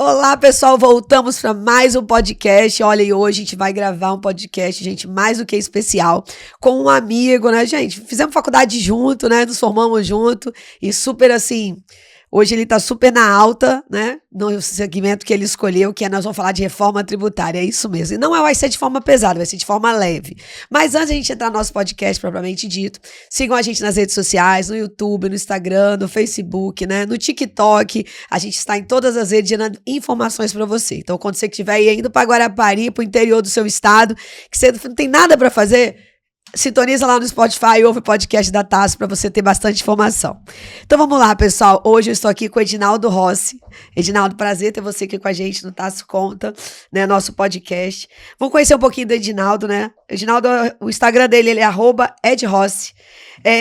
Olá, pessoal, voltamos para mais um podcast. Olha, e hoje a gente vai gravar um podcast, gente, mais do que especial, com um amigo, né, gente? Fizemos faculdade junto, né? Nos formamos junto e super assim. Hoje ele tá super na alta, né? No segmento que ele escolheu, que é nós vamos falar de reforma tributária, é isso mesmo. E não vai ser de forma pesada, vai ser de forma leve. Mas antes de a gente entrar no nosso podcast propriamente dito, sigam a gente nas redes sociais, no YouTube, no Instagram, no Facebook, né? No TikTok. A gente está em todas as redes gerando informações para você. Então, quando você estiver indo para Guarapari, para o interior do seu estado, que você não tem nada para fazer, sintoniza lá no Spotify, ouve o podcast da Tasso para você ter bastante informação. Então vamos lá, pessoal. Hoje eu estou aqui com o Edinaldo Rossi. Edinaldo, prazer ter você aqui com a gente no Tasso Conta, né, nosso podcast. Vamos conhecer um pouquinho do Edinaldo, né? Edinaldo, o Instagram dele ele é @edrossi.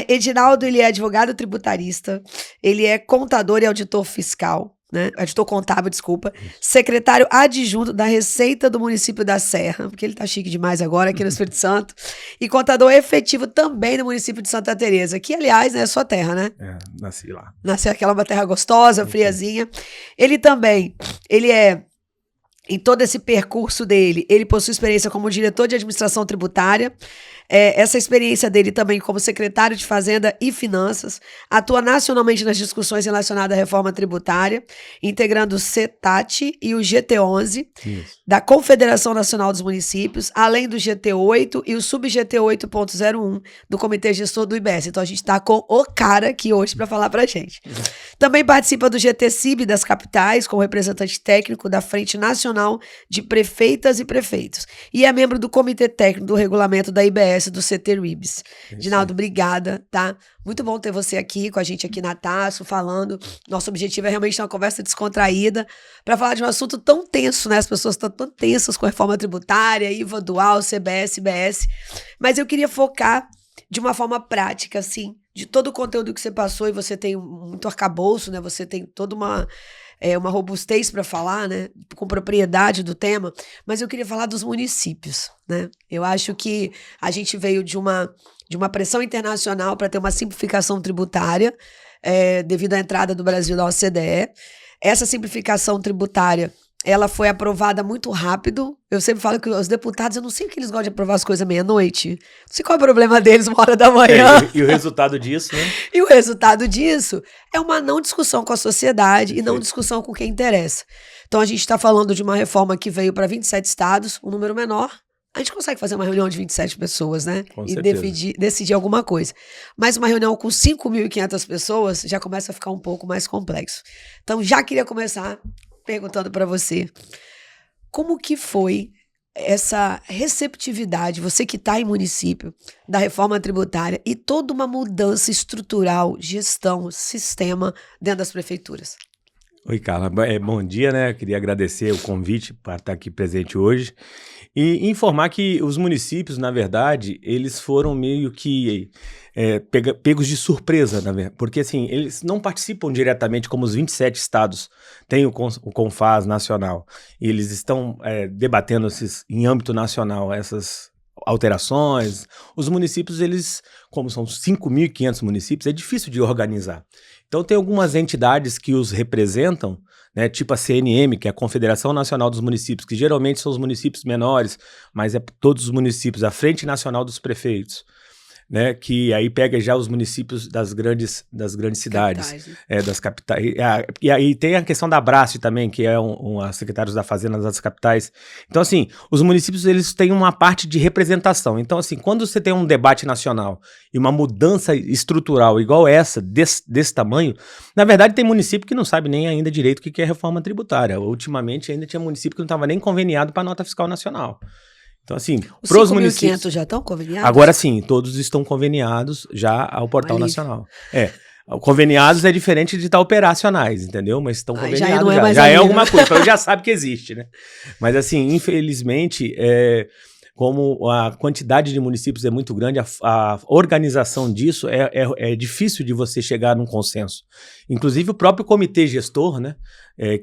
Edinaldo, ele é advogado tributarista, ele é contador e auditor fiscal, né? Auditor contábil, desculpa, secretário adjunto da Receita do município da Serra, porque ele tá chique demais agora aqui no Espírito Santo, e contador efetivo também no município de Santa Teresa, que aliás, né, é sua terra, né? Nasci lá. Nasceu aquela uma terra gostosa, friazinha. Ele também, em todo esse percurso dele, ele possui experiência como diretor de administração tributária. Essa experiência dele também como secretário de Fazenda e Finanças, atua nacionalmente nas discussões relacionadas à reforma tributária, integrando o CETAT e o GT11 da Confederação Nacional dos Municípios, além do GT8 e o sub-GT 8.01 do Comitê Gestor do IBS. Então a gente está com o cara aqui hoje para falar para a gente. Também participa do GT-CIB das capitais, como representante técnico da Frente Nacional de Prefeitas e Prefeitos. E é membro do Comitê Técnico do Regulamento da IBS do CT-RIBS. Edinaldo, obrigada, tá? Muito bom ter você aqui com a gente aqui na Tasso, falando. Nosso objetivo é realmente ter uma conversa descontraída para falar de um assunto tão tenso, né? As pessoas estão tão tensas com a reforma tributária, IVA dual, CBS, IBS. Mas eu queria focar de uma forma prática, assim, de todo o conteúdo que você passou, e você tem muito arcabouço, né? Você tem toda uma robustez para falar, né, com propriedade do tema, mas eu queria falar dos municípios, né? Eu acho que a gente veio de uma pressão internacional para ter uma simplificação tributária, devido à entrada do Brasil na OCDE. Essa simplificação tributária, ela foi aprovada muito rápido. Eu sempre falo que os deputados, eu não sei que eles gostam de aprovar as coisas meia-noite. Não sei qual é o problema deles, 1h da manhã. E o resultado disso, né? E o resultado disso é uma não discussão com a sociedade e não discussão com quem interessa. Então a gente está falando de uma reforma que veio para 27 estados, um número menor. A gente consegue fazer uma reunião de 27 pessoas, né? Com e certeza. decidir alguma coisa. Mas uma reunião com 5.500 pessoas já começa a ficar um pouco mais complexo. Então já queria começar perguntando para você, como que foi essa receptividade, você que está em município, da reforma tributária e toda uma mudança estrutural, gestão, sistema dentro das prefeituras? Oi, Carla. Bom dia, né? Queria agradecer o convite para estar aqui presente hoje e informar que os municípios, na verdade, eles foram meio que pegos de surpresa, na verdade, porque assim, eles não participam diretamente como os 27 estados têm o CONFAS nacional, e eles estão debatendo em âmbito nacional essas alterações. Os municípios, eles, como são 5.500 municípios, é difícil de organizar. Então tem algumas entidades que os representam, né, tipo a CNM, que é a Confederação Nacional dos Municípios, que geralmente são os municípios menores, mas é todos os municípios, a Frente Nacional dos Prefeitos, né, que aí pega já os municípios das grandes cidades, Capitais, né? das capitais. E aí tem a questão da Abrace também, que é a secretários da Fazenda das capitais. Então, assim, os municípios, eles têm uma parte de representação. Então, assim, quando você tem um debate nacional e uma mudança estrutural igual essa, desse tamanho, na verdade tem município que não sabe nem ainda direito o que é reforma tributária. Ultimamente ainda tinha município que não estava nem conveniado para a nota fiscal nacional. Então, assim, Os 5.500 já estão conveniados? Agora sim, todos estão conveniados já ao Portal Nacional. Conveniados é diferente de estar operacionais, entendeu? Mas estão conveniados já. Já é alguma coisa, então já sabe que existe, né? Mas assim, infelizmente, como a quantidade de municípios é muito grande, a organização disso é difícil de você chegar num consenso. Inclusive o próprio comitê gestor, né,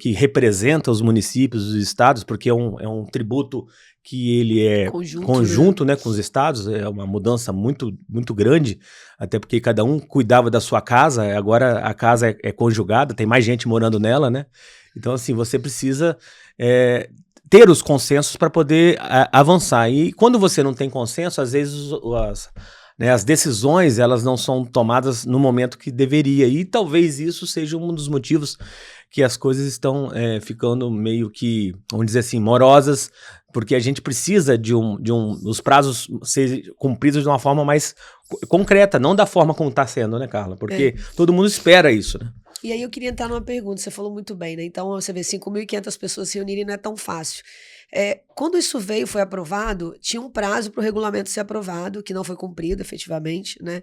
que representa os municípios, os estados, porque é um tributo que ele é conjunto, né, com os estados, é uma mudança muito, muito grande, até porque cada um cuidava da sua casa, agora a casa é conjugada, tem mais gente morando nela, né? Então, assim, você precisa ter os consensos para poder avançar. E quando você não tem consenso, às vezes as decisões elas não são tomadas no momento que deveria. E talvez isso seja um dos motivos que as coisas estão ficando meio que, vamos dizer assim, morosas, porque a gente precisa os prazos serem cumpridos de uma forma mais concreta, não da forma como está sendo, né, Carla? Porque todo mundo espera isso, né? E aí eu queria entrar numa pergunta, você falou muito bem, né? Então você vê 5.500 pessoas se reunirem não é tão fácil. Quando isso foi aprovado, tinha um prazo para o regulamento ser aprovado, que não foi cumprido efetivamente, né?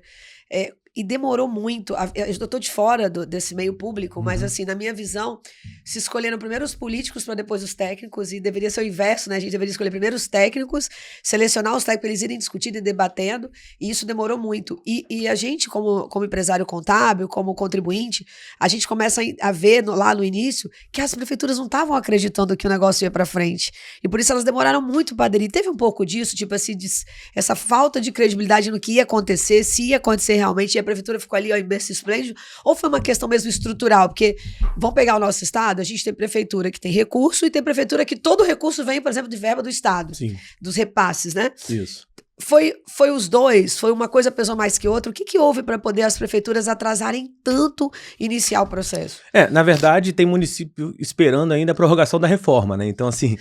E demorou muito. Eu estou de fora desse meio público, mas assim, na minha visão, se escolheram primeiro os políticos para depois os técnicos, e deveria ser o inverso, né? A gente deveria escolher primeiro os técnicos, selecionar os técnicos para eles irem discutindo e debatendo, e isso demorou muito. E a gente, como empresário contábil, como contribuinte, a gente começa a ver lá no início que as prefeituras não estavam acreditando que o negócio ia para frente. E por isso elas demoraram muito para aderir. Teve um pouco disso, tipo assim, essa falta de credibilidade no que ia acontecer, se ia acontecer realmente, e a prefeitura ficou ali, ó, em berço esplêndido, ou foi uma questão mesmo estrutural? Porque, vamos pegar o nosso estado, a gente tem prefeitura que tem recurso e tem prefeitura que todo recurso vem, por exemplo, de verba do estado. Sim. Dos repasses, né? Isso. Foi os dois? Foi uma coisa pesou mais que outra? O que houve para poder as prefeituras atrasarem tanto iniciar o processo? Na verdade, tem município esperando ainda a prorrogação da reforma, né? Então, assim,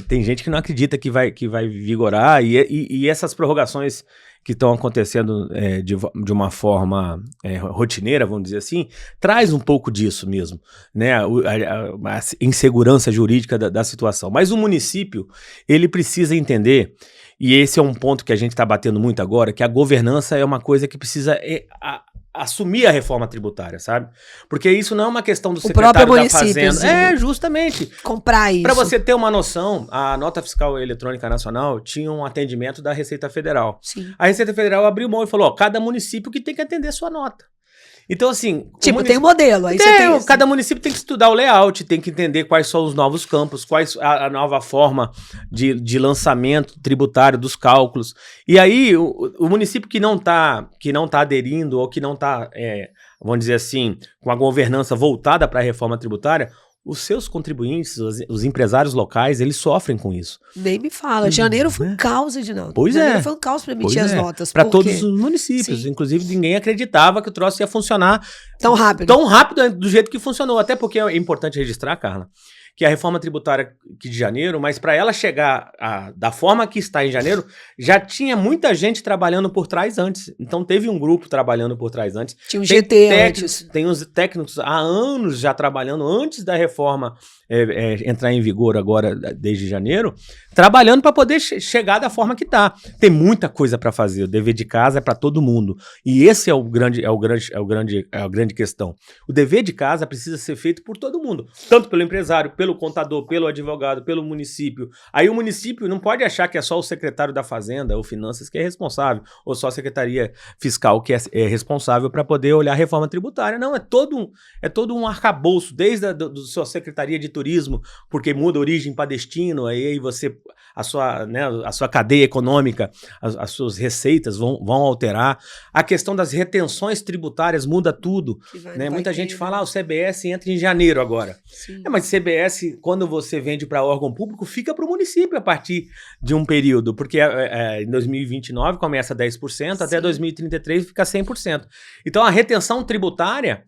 tem gente que não acredita que vai vigorar, e essas prorrogações que estão acontecendo de uma forma rotineira, vamos dizer assim, traz um pouco disso mesmo, né? A insegurança jurídica da situação. Mas o município, ele precisa entender, e esse é um ponto que a gente está batendo muito agora, que a governança é uma coisa que precisa assumir a reforma tributária, sabe? Porque isso não é uma questão do secretário da Fazenda. Justamente. Comprar isso. Para você ter uma noção, a Nota Fiscal Eletrônica Nacional tinha um atendimento da Receita Federal. Sim. A Receita Federal abriu mão e falou, ó, cada município que tem que atender sua nota. Então, assim... tem um modelo, aí você tem isso. Cada município tem que estudar o layout, tem que entender quais são os novos campos, quais a nova forma de lançamento tributário dos cálculos. E aí, o município que não tá aderindo, ou que não está, vamos dizer assim, com a governança voltada para a reforma tributária, os seus contribuintes, os empresários locais, eles sofrem com isso. Nem me fala. Janeiro foi um caos, Edinaldo. Janeiro foi um caos para emitir as notas. Para todos os municípios. Sim. Inclusive, ninguém acreditava que o troço ia funcionar tão rápido. Tão rápido do jeito que funcionou. Até porque é importante registrar, Carla, que a reforma tributária de janeiro, mas para ela chegar da forma que está em janeiro, já tinha muita gente trabalhando por trás antes. Então teve um grupo trabalhando por trás antes. Tinha um GT antes. Tem uns técnicos há anos já trabalhando antes da reforma entrar em vigor agora, desde janeiro, trabalhando para poder chegar da forma que está. Tem muita coisa para fazer. O dever de casa é para todo mundo. E esse é a grande questão. O dever de casa precisa ser feito por todo mundo, tanto pelo empresário, pelo contador, pelo advogado, pelo município. Aí o município não pode achar que é só o secretário da Fazenda ou Finanças que é responsável, ou só a Secretaria Fiscal que é responsável para poder olhar a reforma tributária. Não, é todo um arcabouço, desde a sua Secretaria de Turismo, porque muda origem para destino, aí você, a sua cadeia econômica, as suas receitas vão alterar. A questão das retenções tributárias muda tudo. Né? Muita gente fala, o CBS entra em janeiro agora. Mas CBS, quando você vende para órgão público, fica para o município a partir de um período, porque em 2029 começa 10%, até 2033 fica 100%. Então a retenção tributária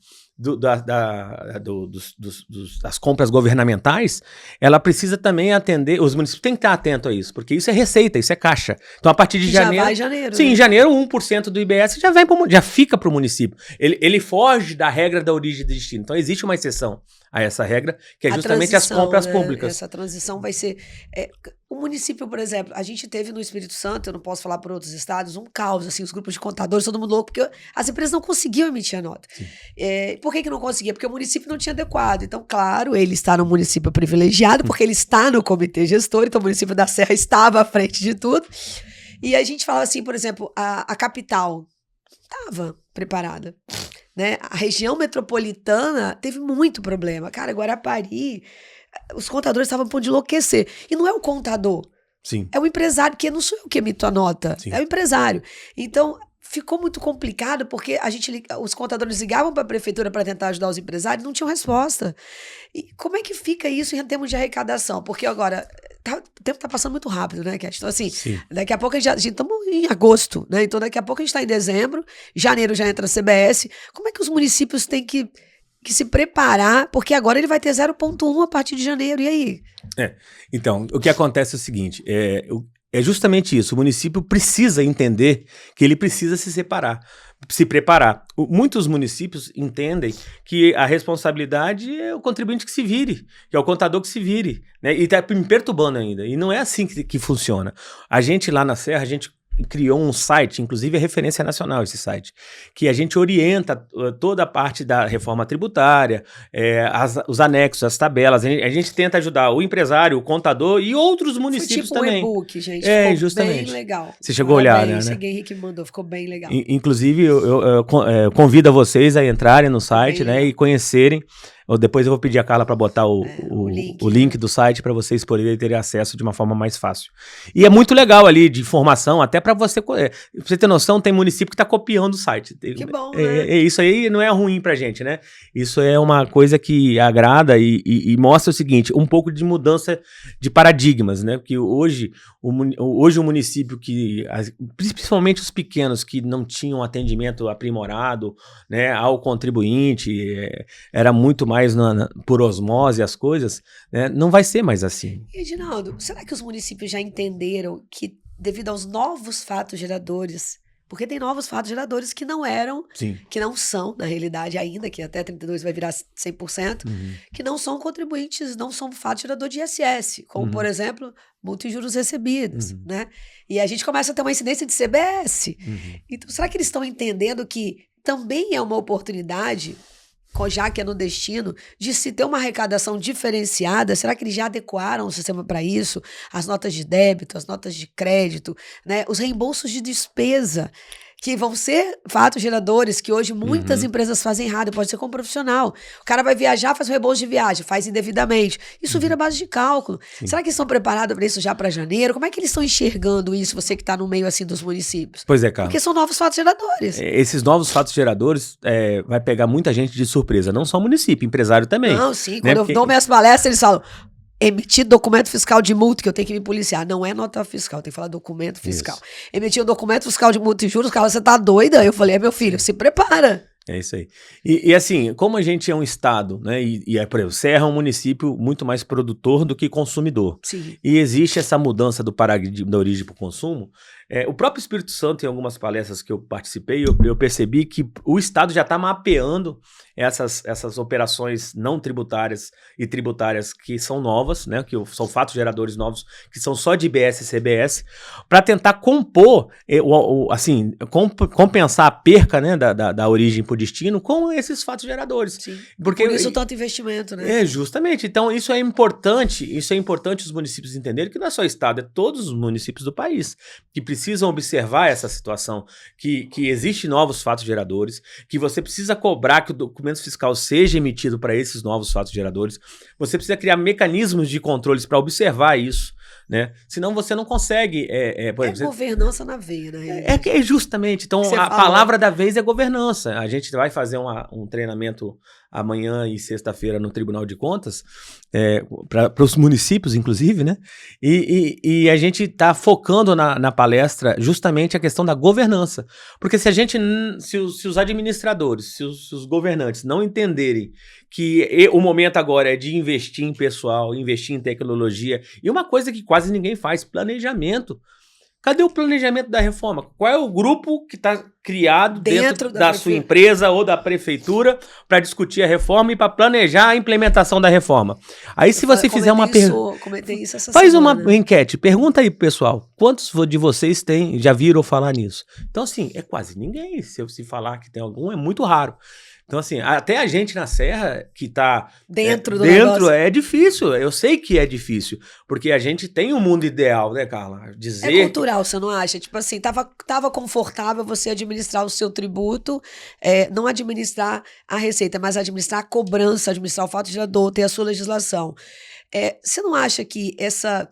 das compras governamentais, ela precisa também atender, os municípios têm que estar atentos a isso, porque isso é receita, isso é caixa. Então, a partir de janeiro... Já vai em janeiro. Sim, em janeiro, 1% do IBS já fica para o município. Ele foge da regra da origem e do destino. Então, existe uma exceção a essa regra, que é justamente as compras públicas. Essa transição vai ser... o município, por exemplo, a gente teve no Espírito Santo, eu não posso falar por outros estados, um caos, assim, os grupos de contadores, todo mundo louco, porque as empresas não conseguiam emitir a nota. Por que não conseguia? Porque o município não tinha adequado. Então, claro, ele está no município privilegiado, porque ele está no comitê gestor, então o município da Serra estava à frente de tudo. E a gente falava assim, por exemplo, a capital estava preparada, né? A região metropolitana teve muito problema. Cara, Guarapari, os contadores estavam a ponto de enlouquecer. E não é o contador, Sim. é o empresário, que não sou eu que emito a nota, é o empresário. Então, ficou muito complicado porque os contadores ligavam para a prefeitura para tentar ajudar os empresários e não tinham resposta. E como é que fica isso em termos de arrecadação? Porque agora, o tempo está passando muito rápido, né, Cat? Então, assim, daqui a pouco a gente estamos em agosto, né? Então, daqui a pouco a gente está em dezembro, janeiro já entra a CBS. Como é que os municípios têm que se preparar? Porque agora ele vai ter 0,1 a partir de janeiro, e aí? Então, o que acontece é o seguinte, é justamente isso, o município precisa entender que ele precisa se preparar. Muitos municípios entendem que a responsabilidade é o contribuinte que se vire, que é o contador que se vire, né? E está me perturbando ainda, e não é assim que funciona. A gente lá na Serra, a gente criou um site, inclusive é referência nacional esse site, que a gente orienta toda a parte da reforma tributária, os anexos, as tabelas, a gente tenta ajudar o empresário, o contador e outros municípios também. Foi tipo um e-book, gente, ficou justamente. bem legal. Você chegou a olhar, né? Esse Henrique me mandou, ficou bem legal. Inclusive, eu convido a vocês a entrarem no site, né, e conhecerem. Depois eu vou pedir a Carla para botar o link do site para vocês poderem ter acesso de uma forma mais fácil. E é muito legal ali de informação, até para você ter noção, tem município que está copiando o site. Que bom, né? Isso aí não é ruim pra gente, né? Isso é uma coisa que agrada e mostra o seguinte, um pouco de mudança de paradigmas, né? Porque hoje o município principalmente os pequenos que não tinham atendimento aprimorado, né, ao contribuinte, era muito mais por osmose as coisas, né, não vai ser mais assim. Edinaldo, será que os municípios já entenderam que devido aos novos fatos geradores, porque tem novos fatos geradores que não eram, que não são, na realidade ainda, que até 32 vai virar 100%, que não são contribuintes, não são fato gerador de ISS, como, por exemplo, multa e juros recebidos, né? E a gente começa a ter uma incidência de CBS. Então, será que eles estão entendendo que também é uma oportunidade, já que é no destino, de se ter uma arrecadação diferenciada? Será que eles já adequaram o sistema para isso? As notas de débito, as notas de crédito, né? Os reembolsos de despesa, que vão ser fatos geradores, que hoje muitas empresas fazem errado, pode ser como profissional. O cara vai viajar, faz um reembolso de viagem, faz indevidamente. Isso vira base de cálculo. Será que eles estão preparados para isso já para janeiro? Como é que eles estão enxergando isso, você que está no meio assim dos municípios? Pois é, Carla. Porque são novos fatos geradores. Esses novos fatos geradores vai pegar muita gente de surpresa, não só o município, empresário também. Não, sim. Quando eu dou minhas palestras, eles falam: emitir documento fiscal de multa, que eu tenho que me policiar. Não é nota fiscal, tem que falar documento fiscal. Isso. Emitir um documento fiscal de multa e juros, cara, você tá doida? Eu falei, meu filho, se prepara. É isso aí. E assim, como a gente é um estado, né, por exemplo, Serra é um município muito mais produtor do que consumidor. Sim. E existe essa mudança do paradigma da origem para o consumo. O próprio Espírito Santo, em algumas palestras que eu participei, eu percebi que o estado já está mapeando essas operações não tributárias e tributárias que são novas, né, que são fatos geradores novos, que são só de IBS e CBS, para tentar compor, compensar a perca, né, da origem por destino com esses fatos geradores. Sim. Porque, por isso tanto investimento, né? Justamente. Então isso é importante os municípios entenderem que não é só o estado, é todos os municípios do país que precisam observar essa situação, que existem novos fatos geradores, que você precisa cobrar que o documento fiscal seja emitido para esses novos fatos geradores, você precisa criar mecanismos de controles para observar isso, né? Senão você não consegue... por exemplo, governança na veia, né? Justamente. Então, palavra da vez é governança. A gente vai fazer um treinamento amanhã e sexta-feira no Tribunal de Contas, para os municípios, inclusive, né? E a gente está focando na palestra justamente a questão da governança. Porque se os administradores, se os governantes não entenderem que o momento agora é de investir em pessoal, investir em tecnologia, e uma coisa que quase ninguém faz, planejamento. Cadê o planejamento da reforma? Qual é o grupo que está criado dentro da sua prefeitura. empresa ou da prefeitura para discutir a reforma e para planejar a implementação da reforma? Aí, se você fizer uma pergunta, Comentei isso essa faz semana. uma enquete, pergunta aí pro pessoal, quantos de vocês já viram falar nisso? Então, assim, é quase ninguém. Se eu falar que tem algum, é muito raro. Então, assim, até a gente na Serra, que tá dentro do dentro, negócio. é difícil. Eu sei que é difícil, porque a gente tem um mundo ideal, né, Carla? É cultural, você não acha? Tipo assim, tava confortável você administrar o seu tributo, não administrar a receita, mas administrar a cobrança, administrar o fato gerador, ter a sua legislação. Você não acha que essa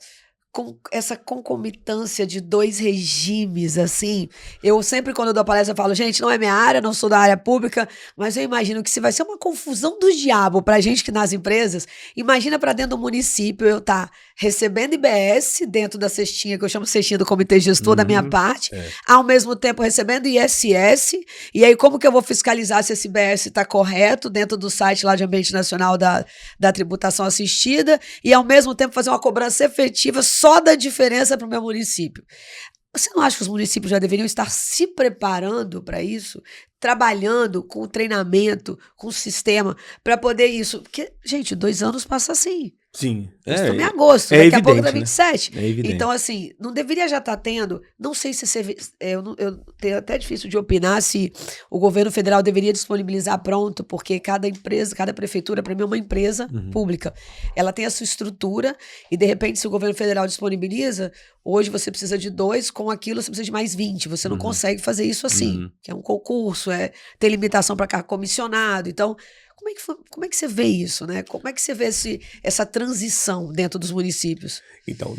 concomitância de dois regimes, assim, eu sempre quando eu dou palestra eu falo, gente, não é minha área, não sou da área pública, mas eu imagino que se vai ser uma confusão do diabo pra gente que nas empresas, imagina pra dentro do município eu tá recebendo IBS dentro da cestinha, que eu chamo cestinha do comitê gestor da minha parte, ao mesmo tempo recebendo ISS, e aí como que eu vou fiscalizar se esse IBS tá correto dentro do site lá de Ambiente Nacional da Tributação Assistida, e ao mesmo tempo fazer uma cobrança efetiva só da diferença para o meu município. Você não acha que os municípios já deveriam estar se preparando para isso? Trabalhando com o treinamento, com o sistema, para poder isso? Porque, gente, 2 anos passa assim. Sim. Estamos em agosto, daqui evidente, a pouco dá né? 27. É evidente. Então, assim, não deveria já estar tendo, não sei se eu tenho até difícil de opinar se o governo federal deveria disponibilizar pronto, porque cada empresa, cada prefeitura, para mim, é uma empresa pública. Ela tem a sua estrutura e, de repente, se o governo federal disponibiliza, hoje você precisa de 2, com aquilo você precisa de mais 20. Você não consegue fazer isso assim, que é um concurso, tem limitação para cargo comissionado. Então, como é que você vê isso, né? Como é que você vê essa transição dentro dos municípios? Então,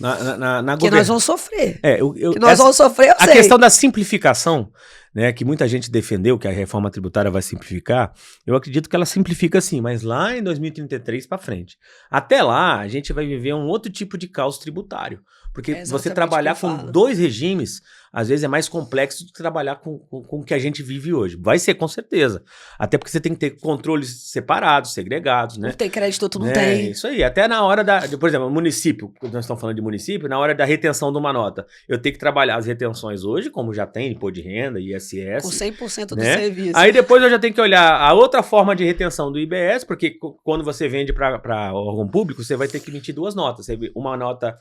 que nós vamos sofrer. Que nós vamos sofrer, eu sei. A questão da simplificação, né, que muita gente defendeu, que a reforma tributária vai simplificar, eu acredito que ela simplifica sim, mas lá em 2033 para frente. Até lá, a gente vai viver um outro tipo de caos tributário. Porque você trabalhar com 2 regimes, às vezes é mais complexo do que trabalhar com o que a gente vive hoje. Vai ser, com certeza. Até porque você tem que ter controles separados, segregados, né? Não tem crédito, tu não tem. Isso aí. Até na hora por exemplo, município, nós estamos falando de município, na hora da retenção de uma nota, eu tenho que trabalhar as retenções hoje, como já tem, imposto de renda, ISS. Com 100% do né? serviço. Aí depois eu já tenho que olhar a outra forma de retenção do IBS, porque quando você vende para órgão público, você vai ter que emitir 2 notas. Uma nota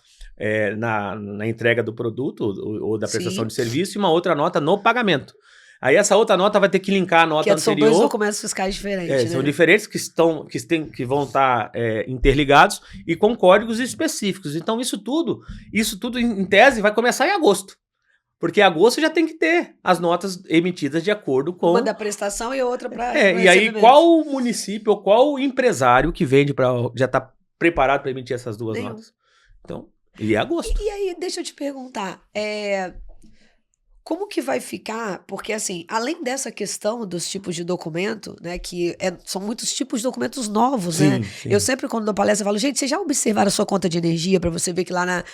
na entrega do produto ou da prestação de serviço e uma outra nota no pagamento. Aí essa outra nota vai ter que linkar a nota anterior. São 2 documentos fiscais diferentes, né? São diferentes que vão estar interligados e com códigos específicos. Então isso tudo em tese vai começar em agosto. Porque em agosto já tem que ter as notas emitidas de acordo com... Uma da prestação e outra para e aí qual município ou qual empresário que vende já está preparado para emitir essas 2 notas? Então, e é agosto. E aí, deixa eu te perguntar, como que vai ficar, porque assim, além dessa questão dos tipos de documento, né, que são muitos tipos de documentos novos, né? Sim. Eu sempre quando dou palestra falo, gente, vocês já observaram a sua conta de energia para você ver que lá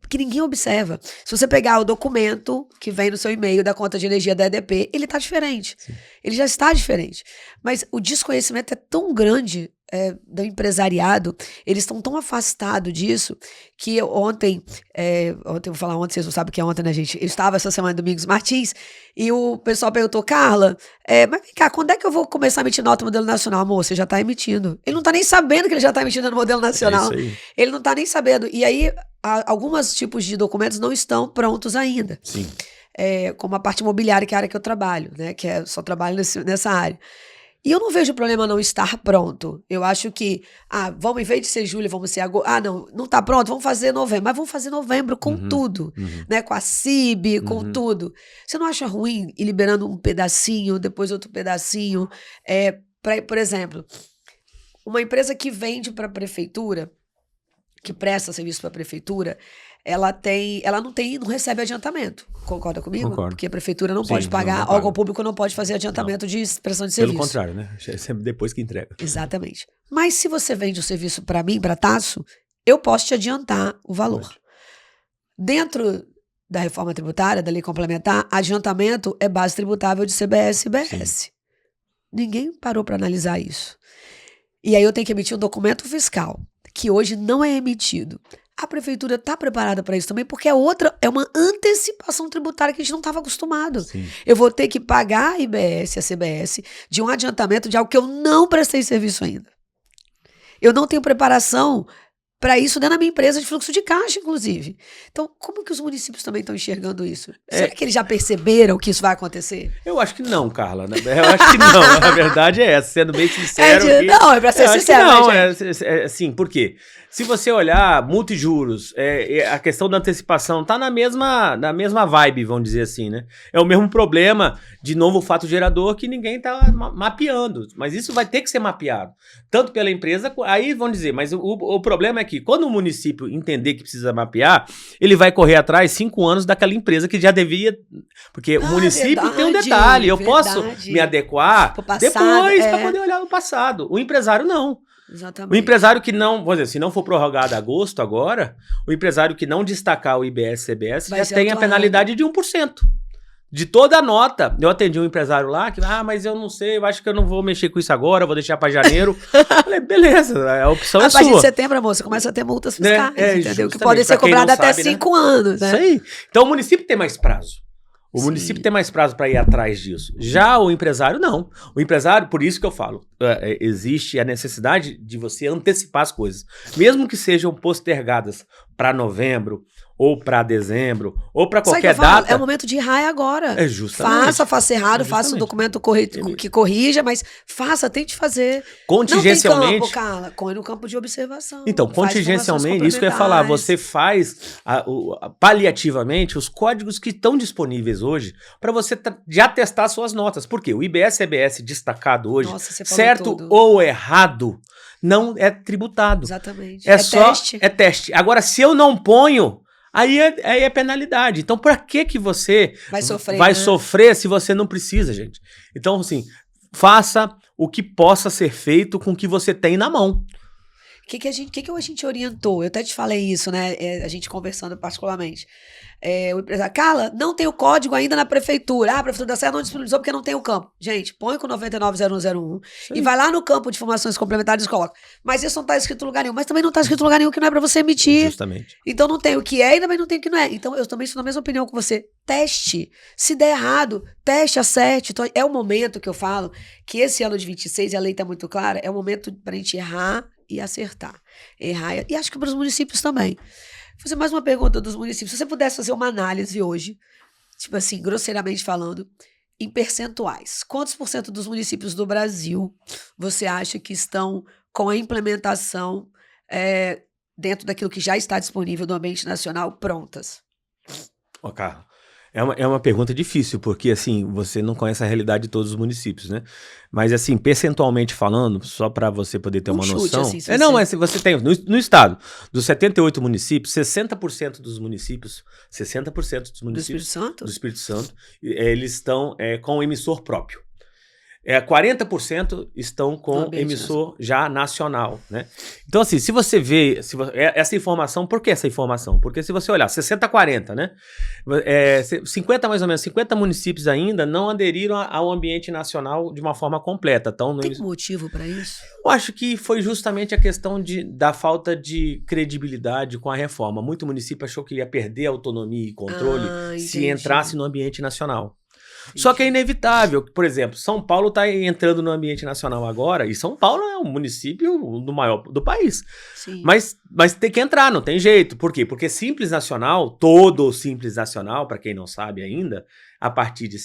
que ninguém observa. Se você pegar o documento que vem no seu e-mail da conta de energia da EDP, ele tá diferente. Sim. Ele já está diferente. Mas o desconhecimento é tão grande do empresariado, eles estão tão afastados disso, que ontem, vou falar ontem, vocês não sabem o que é ontem, né, gente? Eu estava essa semana em Domingos Martins, e o pessoal perguntou, Carla, mas vem cá, quando é que eu vou começar a emitir nota no modelo nacional? Amor, você já está emitindo. Ele não está nem sabendo que ele já está emitindo no modelo nacional. Ele não está nem sabendo. E aí, alguns tipos de documentos não estão prontos ainda. Sim. Como a parte imobiliária, que é a área que eu trabalho, né? Que só trabalho nessa área. E eu não vejo problema não estar pronto. Eu acho que, vamos, em vez de ser julho, vamos ser agosto. Não está pronto, vamos fazer novembro. Mas vamos fazer novembro com tudo, né? Com a CIB, com tudo. Você não acha ruim ir liberando um pedacinho, depois outro pedacinho? Por exemplo, uma empresa que vende para a prefeitura, que presta serviço para a prefeitura, ela não recebe adiantamento. Concorda comigo? Concordo. Porque a prefeitura não pode pagar, o órgão público não pode fazer adiantamento de prestação de serviço. Pelo contrário, né? É depois que entrega. Exatamente. Mas se você vende o serviço para mim, para Tasso, eu posso te adiantar o valor. Pode. Dentro da reforma tributária, da lei complementar, adiantamento é base tributável de CBS e IBS. Sim. Ninguém parou para analisar isso. E aí eu tenho que emitir um documento fiscal, que hoje não é emitido. A prefeitura está preparada para isso também, porque é uma antecipação tributária que a gente não estava acostumado. Sim. Eu vou ter que pagar a IBS, a CBS, de um adiantamento de algo que eu não prestei serviço ainda. Eu não tenho preparação para isso dentro da minha empresa de fluxo de caixa, inclusive. Então, como que os municípios também estão enxergando isso? Será que eles já perceberam que isso vai acontecer? Eu acho que não, Carla. Eu acho que não. A verdade é essa, sendo bem sincero. Não, é para ser sincero. Não, assim, por quê? Se você olhar multijuros, a questão da antecipação tá na mesma vibe, vamos dizer assim, né? É o mesmo problema de novo fato gerador que ninguém tá mapeando. Mas isso vai ter que ser mapeado. Tanto pela empresa, aí vão dizer, mas o problema é que quando o município entender que precisa mapear, ele vai correr atrás 5 anos daquela empresa que já devia... Porque o município tem um detalhe, eu posso me adequar depois para poder olhar no passado. O empresário não. Exatamente. O empresário que não, vou dizer, se não for prorrogado agosto agora, o empresário que não destacar o IBS e CBS já tem a penalidade de 1%. De toda a nota. Eu atendi um empresário lá que, mas eu não sei, eu acho que eu não vou mexer com isso agora, vou deixar para janeiro. Falei, beleza, a opção é sua. A partir de setembro, moça, começa a ter multas fiscais, entendeu? Que podem ser cobradas até 5 anos, né? Isso aí. Então o município tem mais prazo. O município tem mais prazo para ir atrás disso. Já o empresário, não. O empresário, por isso que eu falo, existe a necessidade de você antecipar as coisas. Mesmo que sejam postergadas para novembro, ou para dezembro, ou para qualquer data. É o momento de errar agora. É justamente. Faça errado, faça um documento que corrija, mas tente fazer. Contingencialmente. Não tem campo, Carla, põe no campo de observação. Então, contingencialmente, isso que eu ia falar, você faz paliativamente os códigos que estão disponíveis hoje para você já testar suas notas. Por quê? O IBS e CBS destacado hoje, certo ou errado, não é tributado. Exatamente. Teste. É teste. Agora, se eu não ponho, aí é penalidade. Então, para que você vai sofrer se você não precisa, gente? Então, assim, faça o que possa ser feito com o que você tem na mão. O que a gente orientou? Eu até te falei isso, né? A gente conversando particularmente. O empresário, Carla, não tem o código ainda na prefeitura. A prefeitura da Serra não disponibilizou porque não tem o campo. Gente, põe com 990101 e vai lá no campo de informações complementares e coloca. Mas isso não está escrito em lugar nenhum. Mas também não está escrito em lugar nenhum que não é para você emitir. Justamente. Então não tem o que é e também não tem o que não é. Então eu também estou na mesma opinião que você. Teste. Se der errado, teste, acerte. Então, é o momento que eu falo que esse ano de 26, e a lei está muito clara, é o momento para a gente errar e acertar. Errar. E acho que para os municípios também. Vou fazer mais uma pergunta dos municípios. Se você pudesse fazer uma análise hoje, tipo assim, grosseiramente falando, em percentuais, quantos % dos municípios do Brasil você acha que estão com a implementação dentro daquilo que já está disponível no ambiente nacional prontas? Carla, é uma pergunta difícil, porque assim, você não conhece a realidade de todos os municípios, né? Mas assim, percentualmente falando, só para você poder ter uma noção... Assim, mas você tem, no estado, dos 78 municípios, 60% dos municípios... Do Espírito Santo? Do Espírito Santo, eles estão com o emissor próprio. 40% estão com emissor já nacional, né? Então, assim, se você vê essa informação, por que essa informação? Porque se você olhar 60-40, né? 50 mais ou menos, 50 municípios ainda não aderiram ao ambiente nacional de uma forma completa. Então, tem motivo para isso? Eu acho que foi justamente a questão da falta de credibilidade com a reforma. Muito município achou que ia perder autonomia e controle se entrasse no ambiente nacional. Só que é inevitável. Por exemplo, São Paulo está entrando no ambiente nacional agora, e São Paulo é um município do maior do país. Sim. Mas tem que entrar, não tem jeito. Por quê? Porque Simples Nacional, todo o Simples Nacional, para quem não sabe ainda, a partir de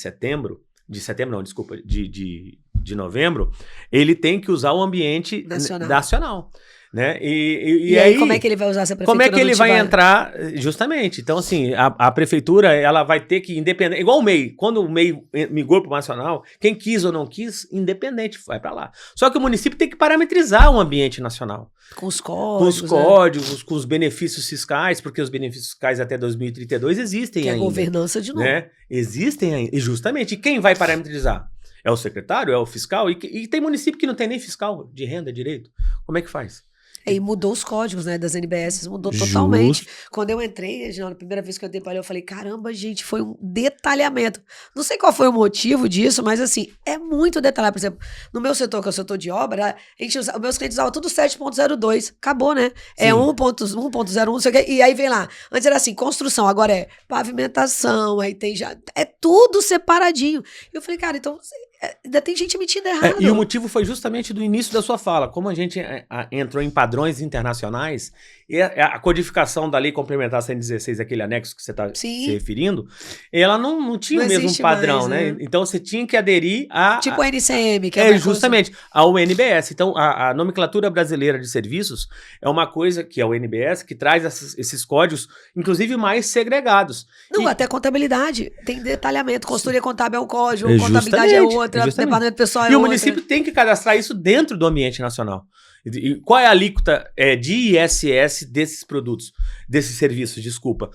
novembro, ele tem que usar o ambiente nacional. Né? E aí, como é que ele vai usar essa prefeitura? Como é que ele vai entrar? Justamente. Então, assim, a prefeitura, ela vai ter que, independente, igual o MEI, quando o MEI migrou para o nacional, quem quis ou não quis, independente, vai para lá. Só que o município tem que parametrizar o ambiente nacional. Com os códigos. Com os códigos, com os benefícios fiscais, porque os benefícios fiscais até 2032 existem ainda. Que é a governança de novo. Né? Existem ainda. E justamente, e quem vai parametrizar? É o secretário? É o fiscal? E tem município que não tem nem fiscal de renda direito. Como é que faz? E mudou os códigos, né, das NBS, mudou totalmente. Justo. Quando eu entrei, Reginaldo, a primeira vez que eu entrei para ali, eu falei, caramba, gente, foi um detalhamento. Não sei qual foi o motivo disso, mas assim, é muito detalhado. Por exemplo, no meu setor, que é o setor de obra, os meus clientes usavam tudo 7.02. Acabou, né? É Sim. 1.01, não sei o quê. E aí vem lá. Antes era assim, construção, agora é pavimentação, aí tem já. É tudo separadinho. E eu falei, cara, então ainda tem gente mentindo errado. E o motivo foi justamente do início da sua fala. Como a gente entrou em padrões internacionais, e a codificação da Lei Complementar 116, aquele anexo que você está se referindo, ela não tinha Não o mesmo existe padrão, mais, né? Então você tinha que aderir a... Tipo a NCM, que é justamente, ao NBS. Então, a nomenclatura brasileira de serviços é uma coisa que é o NBS, que traz esses códigos, inclusive mais segregados. Não, até contabilidade. Tem detalhamento. Consultoria contábil é um código, É contabilidade é justamente, outra, é justamente. departamento pessoal é E o outra. município tem que cadastrar isso dentro do ambiente nacional. E qual é a alíquota de ISS desses produtos, desses serviços, desculpa.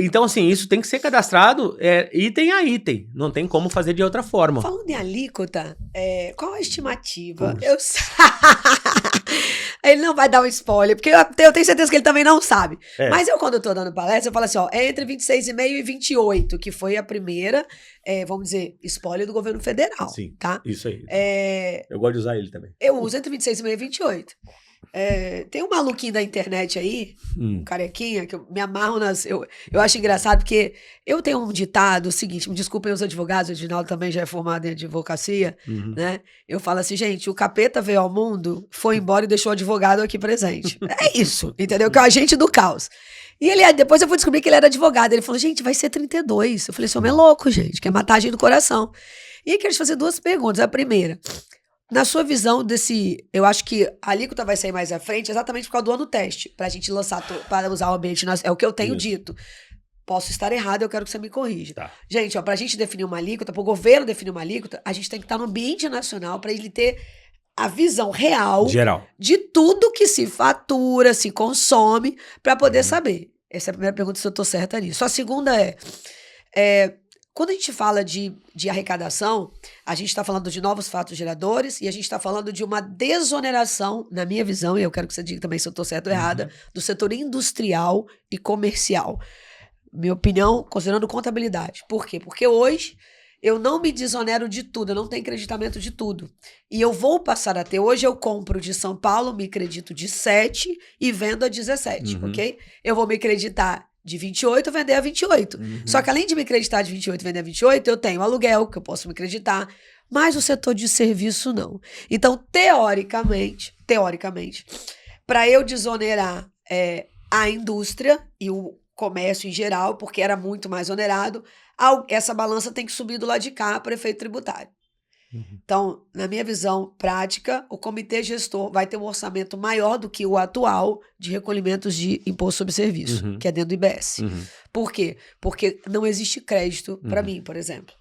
Então, assim, isso tem que ser cadastrado item a item. Não tem como fazer de outra forma. Falando em alíquota, qual a estimativa? Puxa. Ele não vai dar um spoiler, porque eu tenho certeza que ele também não sabe. É. Mas eu, quando eu tô dando palestra, eu falo assim, ó, é entre 26,5 e 28, que foi a primeira, vamos dizer, spoiler do governo federal. Sim, tá? isso aí. Eu gosto de usar ele também. Eu uso entre 26,5 e 28. Tem um maluquinho da internet aí, um carequinha, que eu me amarro nas... Eu acho engraçado, porque eu tenho um ditado, o seguinte, me desculpem os advogados, o Edinaldo também já é formado em advocacia, né? Eu falo assim, gente, o capeta veio ao mundo, foi embora e deixou o advogado aqui presente. É isso, entendeu? Que é o agente do caos. E ele, depois eu fui descobrir que ele era advogado. Ele falou, gente, vai ser 32. Eu falei, esse homem é louco, gente, quer matar a gente do coração. E aí, quero te fazer duas perguntas. A primeira... Na sua visão eu acho que a alíquota vai sair mais à frente exatamente por causa do ano teste, pra gente lançar, para usar o ambiente nacional, é o que eu tenho dito. Posso estar errado, eu quero que você me corrija. Tá. Gente, ó, pra gente definir uma alíquota, pro governo definir uma alíquota, a gente tem que estar no ambiente nacional pra ele ter a visão real Geral. de tudo que se fatura, se consome, pra poder saber. Essa é a primeira pergunta, se eu tô certa nisso. A segunda quando a gente fala de arrecadação, a gente está falando de novos fatos geradores e a gente está falando de uma desoneração, na minha visão, e eu quero que você diga também se eu estou certo ou errada, do setor industrial e comercial. Minha opinião, considerando contabilidade. Por quê? Porque hoje eu não me desonero de tudo, eu não tenho creditamento de tudo. E eu vou passar a ter. Hoje eu compro de São Paulo, me credito de 7 e vendo a 17, ok? Eu vou me creditar de 28, vender a 28. Só que além de me creditar de 28 e vender a 28, eu tenho aluguel, que eu posso me creditar, mas o setor de serviço não. Então, teoricamente, para eu desonerar a indústria e o comércio em geral, porque era muito mais onerado, essa balança tem que subir do lado de cá para efeito tributário. Então, na minha visão prática, o comitê gestor vai ter um orçamento maior do que o atual de recolhimentos de imposto sobre serviço, que é dentro do IBS. Por quê? Porque não existe crédito para mim, por exemplo.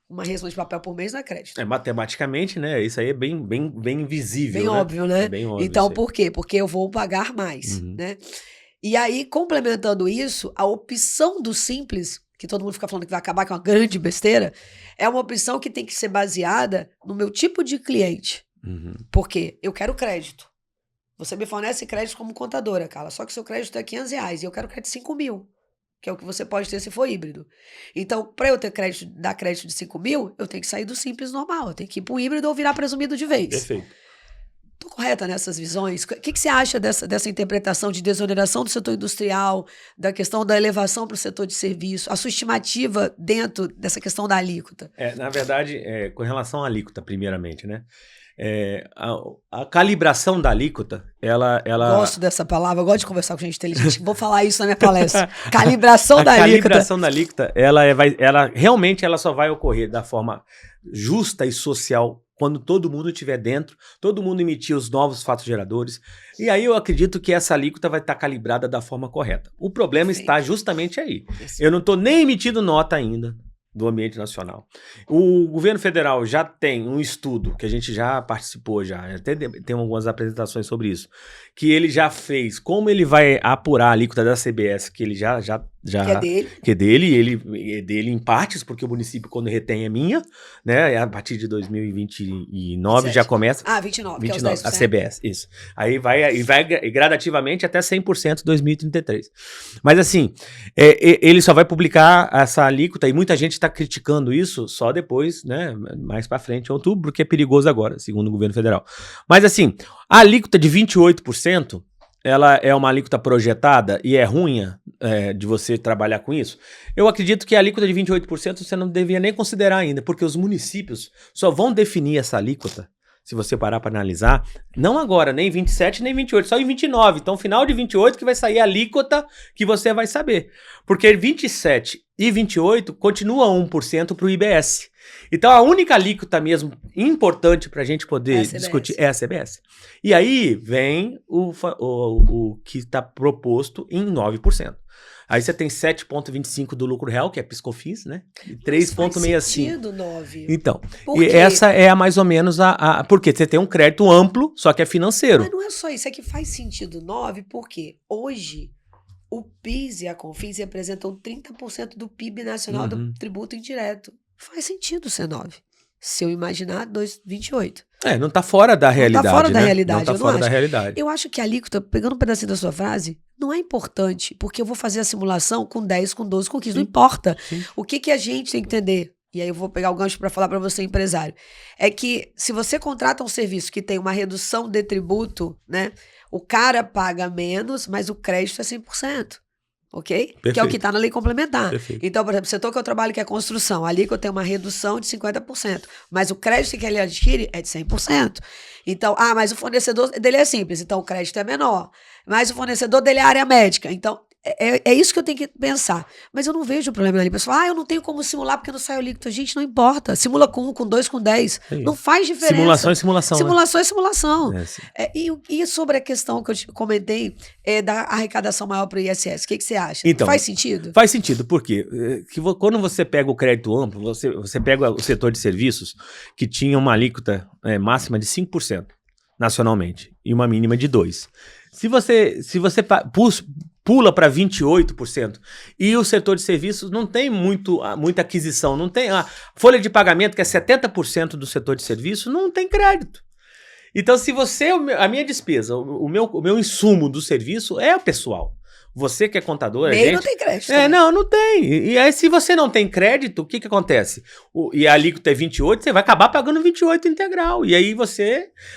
Uma resma de papel por mês não é crédito. Matematicamente, né? Isso aí é bem visível, bem óbvio, né? É bem óbvio. Então, por quê? Porque eu vou pagar mais, né? E aí, complementando isso, a opção do Simples, que todo mundo fica falando que vai acabar, que é uma grande besteira, é uma opção que tem que ser baseada no meu tipo de cliente. Por quê? Eu quero crédito. Você me fornece crédito como contadora, Carla, só que seu crédito é R$500 e eu quero crédito de 5 mil, que é o que você pode ter se for híbrido. Então, para eu ter dar crédito de 5 mil, eu tenho que sair do Simples normal, eu tenho que ir para o híbrido ou virar presumido de vez. Perfeito. Estou correta nessas visões? O que você acha dessa interpretação de desoneração do setor industrial, da questão da elevação para o setor de serviço, a sua estimativa dentro dessa questão da alíquota? Na verdade, com relação à alíquota, primeiramente, né? A calibração da alíquota, ela... Gosto dessa palavra, eu gosto de conversar com gente inteligente. Vou falar isso na minha palestra. Calibração da alíquota. A calibração da alíquota, ela realmente só vai ocorrer da forma justa e social quando todo mundo estiver dentro, todo mundo emitir os novos fatos geradores. E aí eu acredito que essa alíquota vai estar calibrada da forma correta. O problema está justamente aí. Eu não estou nem emitindo nota ainda do ambiente nacional. O governo federal já tem um estudo, que a gente já participou, até tem algumas apresentações sobre isso, que ele já fez, como ele vai apurar a alíquota da CBS, que ele já já Que é dele. Que é dele, ele é dele em partes, porque o município, quando retém, é minha, né? A partir de 2029 27. já começa. 29, que é os 29, 10%. a CBS, isso. Aí vai gradativamente até 100% em 2033. Mas assim, ele só vai publicar essa alíquota, e muita gente está criticando isso só depois, né? Mais para frente, em outubro, que é perigoso agora, segundo o governo federal. Mas assim, a alíquota de 28%, ela é uma alíquota projetada e é ruim de você trabalhar com isso? Eu acredito que a alíquota de 28% você não devia nem considerar ainda, porque os municípios só vão definir essa alíquota, se você parar para analisar, não agora, nem 27, nem 28, só em 29. Então, final de 28 que vai sair a alíquota que você vai saber. Porque 27 e 28 continua 1% para o IBS. Então, a única alíquota mesmo importante para a gente poder discutir é a CBS. E aí vem o que está proposto em 9%. Aí você tem 7,25% do lucro real, que é PIS/COFINS, né? E 3,65%. Faz sentido, 9%. Então, e essa é mais ou menos porque você tem um crédito amplo, só que é financeiro. Mas não é só isso, é que faz sentido 9%, porque hoje o PIS e a COFINS representam 30% do PIB nacional do tributo indireto. Faz sentido ser 9%. Se eu imaginar 2,28%. Não tá fora da realidade, não tá fora né? da realidade, não tá eu fora não da acho. realidade. Eu acho que a alíquota, pegando um pedacinho da sua frase, não é importante, porque eu vou fazer a simulação com 10, com 12, com 15, não importa. Sim. O que a gente tem que entender, e aí eu vou pegar o gancho para falar para você, empresário, é que se você contrata um serviço que tem uma redução de tributo, né, o cara paga menos, mas o crédito é 100%. Ok? Perfeito. Que é o que está na lei complementar. Perfeito. Então, por exemplo, o setor que eu trabalho, que é construção, ali que eu tenho uma redução de 50%, mas o crédito que ele adquire é de 100%. Então, mas o fornecedor dele é simples, então o crédito é menor. Mas o fornecedor dele é área médica. Então, é isso que eu tenho que pensar. Mas eu não vejo o problema ali. Pessoal, eu não tenho como simular porque não sai o líquido. Gente, não importa. Simula com 1, com 2, com 10. Não faz diferença. Simulação é simulação. Simulação é simulação. É, E sobre a questão que eu te comentei da arrecadação maior para o ISS, o que você acha? Então, faz sentido? Faz sentido, porque quando você pega o crédito amplo, você pega o setor de serviços, que tinha uma alíquota máxima de 5% nacionalmente e uma mínima de 2%. Se você pula para 28%, e o setor de serviços não tem muita aquisição, não tem a folha de pagamento, que é 70% do setor de serviços, não tem crédito. Então, a minha despesa, o meu insumo do serviço é o pessoal. Você que é contador... Nem não tem crédito. Não tem. E aí, se você não tem crédito, o que acontece? E a alíquota é 28%, você vai acabar pagando 28% integral. E aí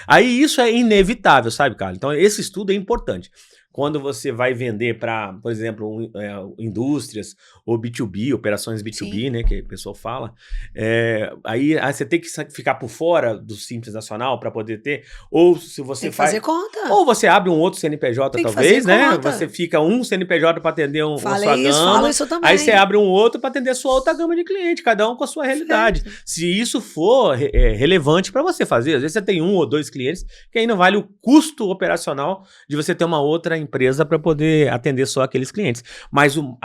Aí isso é inevitável, sabe, Carlos? Então, esse estudo é importante. Quando você vai vender para, por exemplo, indústrias ou B2B, operações B2B, Sim. né, que o pessoal fala, aí você tem que ficar por fora do Simples Nacional para poder ter, ou se você tem que fazer conta. Ou você abre um outro CNPJ, tem talvez, né? Conta. Você fica um CNPJ para atender a sua gama. Fala isso também. Aí você abre um outro para atender a sua outra gama de cliente, cada um com a sua realidade. Certo. Se isso for relevante para você fazer, às vezes você tem 1 ou 2 clientes, que aí não vale o custo operacional de você ter uma outra empresa para poder atender só aqueles clientes. Mas o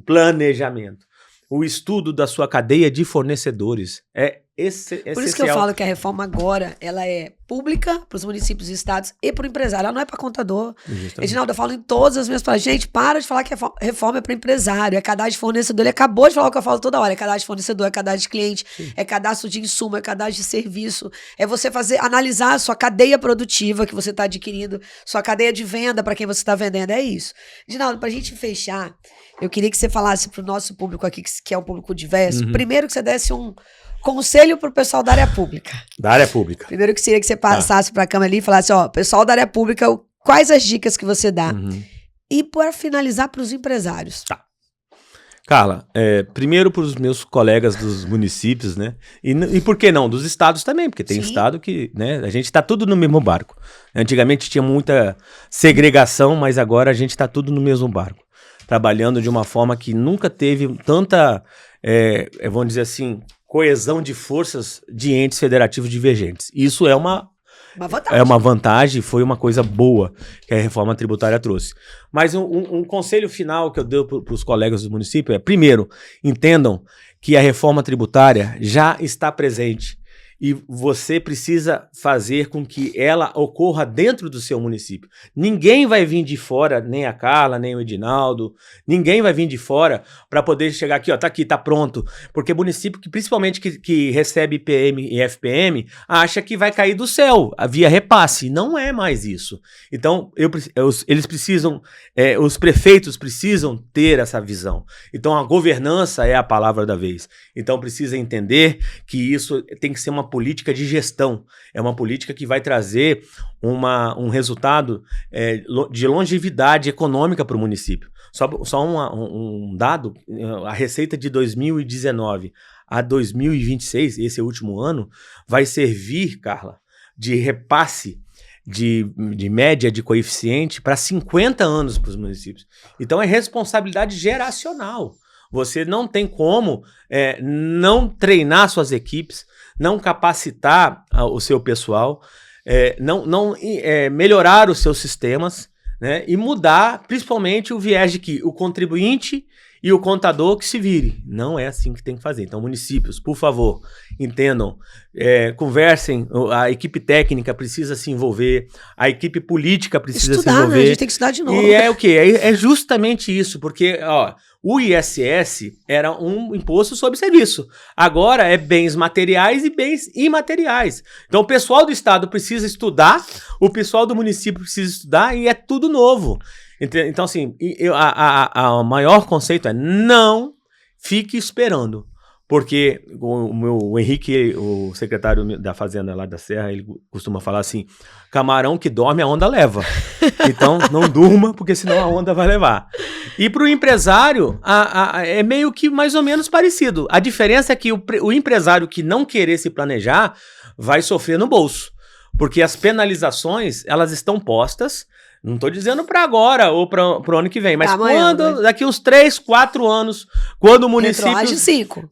planejamento, o estudo da sua cadeia de fornecedores é essencial. Por isso que eu falo que a reforma agora, ela é pública para os municípios e estados e para o empresário. Ela não é para contador. Reginaldo, eu falo em todas as minhas palavras. Gente, para de falar que a reforma é para empresário, é cadastro de fornecedor. Ele acabou de falar o que eu falo toda hora. É cadastro de fornecedor, é cadastro de cliente, Sim. é cadastro de insumo, é cadastro de serviço. É você analisar a sua cadeia produtiva que você está adquirindo, sua cadeia de venda para quem você está vendendo. É isso. Reginaldo, para a gente fechar, eu queria que você falasse para o nosso público aqui, que é um público diverso, primeiro que você desse um conselho para o pessoal da área pública. Da área pública. Primeiro que seria que você passasse para a câmera ali e falasse, pessoal da área pública, quais as dicas que você dá? E para finalizar para os empresários. Tá. Carla, primeiro para os meus colegas dos municípios, né? E por que não? Dos estados também, porque tem Sim. estado que, né? A gente está tudo no mesmo barco. Antigamente tinha muita segregação, mas agora a gente está tudo no mesmo barco. Trabalhando de uma forma que nunca teve tanta, vamos dizer assim, coesão de forças de entes federativos divergentes. Isso é uma vantagem. É uma vantagem, foi uma coisa boa que a reforma tributária trouxe. Mas um conselho final que eu dou para os colegas do município é, primeiro, entendam que a reforma tributária já está presente e você precisa fazer com que ela ocorra dentro do seu município. Ninguém vai vir de fora, nem a Carla, nem o Edinaldo, ninguém vai vir de fora para poder chegar aqui, ó, tá aqui, tá pronto. Porque município, principalmente que recebe IPM e FPM, acha que vai cair do céu, via repasse. Não é mais isso. Então, eles precisam, os prefeitos precisam ter essa visão. Então, a governança é a palavra da vez. Então, precisa entender que isso tem que ser uma política de gestão. É uma política que vai trazer um resultado de longevidade econômica para o município. Só um dado, a receita de 2019 a 2026, esse é o último ano, vai servir, Carla, de repasse de média de coeficiente para 50 anos para os municípios. Então é responsabilidade geracional. Você não tem como não treinar suas equipes, não capacitar o seu pessoal, não melhorar os seus sistemas, né, e mudar principalmente o viés de que o contribuinte e o contador que se vire. Não é assim que tem que fazer. Então, municípios, por favor, entendam, conversem, a equipe técnica precisa se envolver, a equipe política precisa se envolver. Né? A gente tem que estudar de novo. E é o quê? É justamente isso, porque o ISS era um imposto sobre serviço. Agora é bens materiais e bens imateriais. Então, o pessoal do estado precisa estudar, o pessoal do município precisa estudar e é tudo novo. Então, assim, o maior conceito é não fique esperando. Porque o Henrique, o secretário da Fazenda lá da Serra, ele costuma falar assim, camarão que dorme, a onda leva. Então, não durma, porque senão a onda vai levar. E para o empresário, é meio que mais ou menos parecido. A diferença é que o empresário que não querer se planejar vai sofrer no bolso. Porque as penalizações, elas estão postas. Não estou dizendo para agora ou para o ano que vem, mas daqui uns 3, 4 anos, quando o município... Retroage 5.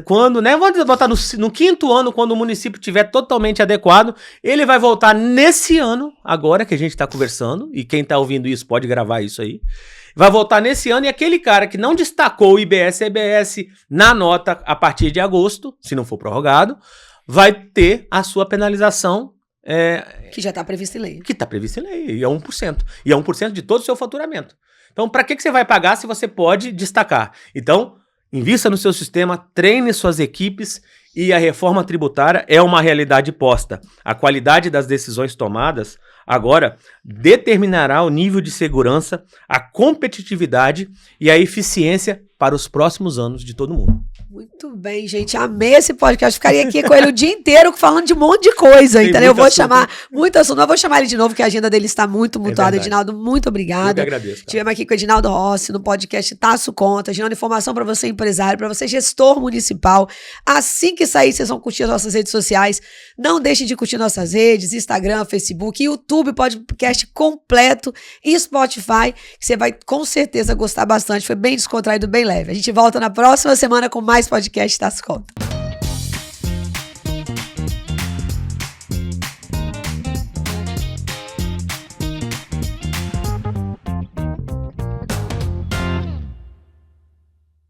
Quando, né, vamos botar no 5º ano, quando o município estiver totalmente adequado, ele vai voltar nesse ano, agora que a gente está conversando, e quem está ouvindo isso pode gravar isso aí, vai voltar nesse ano, e aquele cara que não destacou o IBS e EBS na nota a partir de agosto, se não for prorrogado, vai ter a sua penalização que já está previsto em lei. Que está previsto em lei, e é 1%. E é 1% de todo o seu faturamento. Então, para que você vai pagar se você pode destacar? Então, invista no seu sistema, treine suas equipes e a reforma tributária é uma realidade posta. A qualidade das decisões tomadas agora determinará o nível de segurança, a competitividade e a eficiência para os próximos anos de todo mundo. Muito bem, gente. Amei esse podcast. Ficaria aqui com ele o dia inteiro falando de um monte de coisa, entendeu? Eu vou chamar muito assunto. Eu vou chamar ele de novo, que a agenda dele está muito mutuada. Edinaldo, muito obrigado. Eu que agradeço. Estivemos aqui com o Edinaldo Rossi no podcast Taço Conta, gerando informação para você, empresário, para você, gestor municipal. Assim que sair, vocês vão curtir as nossas redes sociais. Não deixem de curtir nossas redes, Instagram, Facebook, YouTube, podcast completo e Spotify, que você vai com certeza gostar bastante. Foi bem descontraído, bem leve. A gente volta na próxima semana com mais podcast Taço Conta.